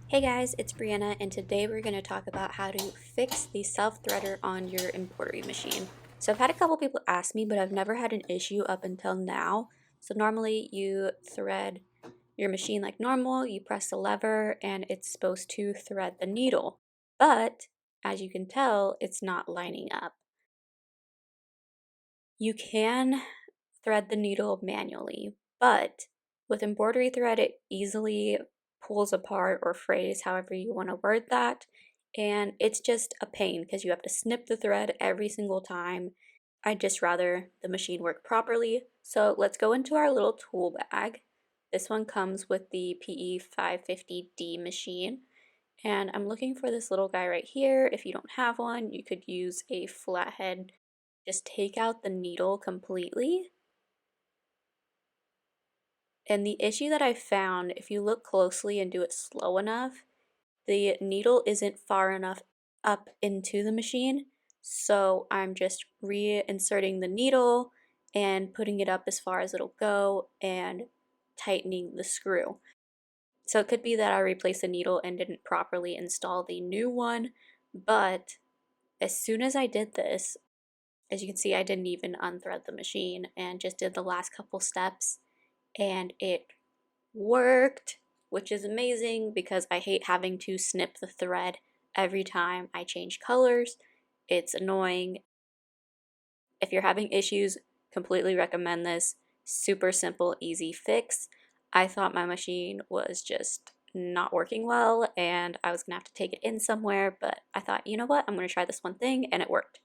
Hey guys, it's Brianna, and today we're going to talk about how to fix the self-threader on your embroidery machine. So I've had a couple people ask me, but I've never had an issue up until now. So normally you thread your machine like normal, you press the lever, and it's supposed to thread the needle. But as you can tell, it's not lining up. You can thread the needle manually, but with embroidery thread, it easily pulls apart or frays, however you want to word that. And it's just a pain because you have to snip the thread every single time. I'd just rather the machine work properly. So let's go into our little tool bag. This one comes with the PE550d machine. And I'm looking for this little guy right here. If you don't have one, you could use a flathead. Just take out the needle completely. And the issue that I found, if you look closely and do it slow enough, the needle isn't far enough up into the machine. So I'm just reinserting the needle and putting it up as far as it'll go and tightening the screw. So it could be that I replaced the needle and didn't properly install the new one, but as soon as I did this, as you can see, I didn't even unthread the machine and just did the last couple steps, and it worked, which is amazing because I hate having to snip the thread every time I change colors. It's annoying. If you're having issues, completely recommend this. Super simple, easy fix. I thought my machine was just not working well and I was gonna have to take it in somewhere, but I thought, you know what, I'm gonna try this one thing, and it worked.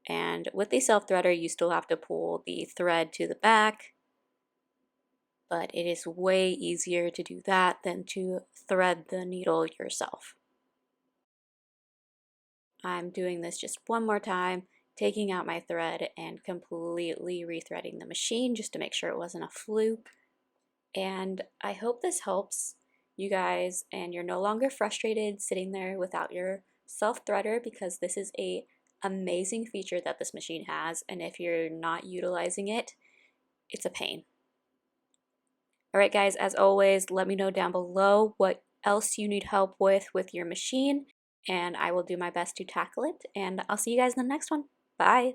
And with the self-threader, you still have to pull the thread to the back, but it is way easier to do that than to thread the needle yourself. I'm doing this just one more time, taking out my thread and completely rethreading the machine just to make sure it wasn't a fluke. And I hope this helps you guys and you're no longer frustrated sitting there without your self-threader, because this is a amazing feature that this machine has, and if you're not utilizing it, it's a pain. Alright guys, as always, let me know down below what else you need help with your machine, and I will do my best to tackle it, and I'll see you guys in the next one. Bye!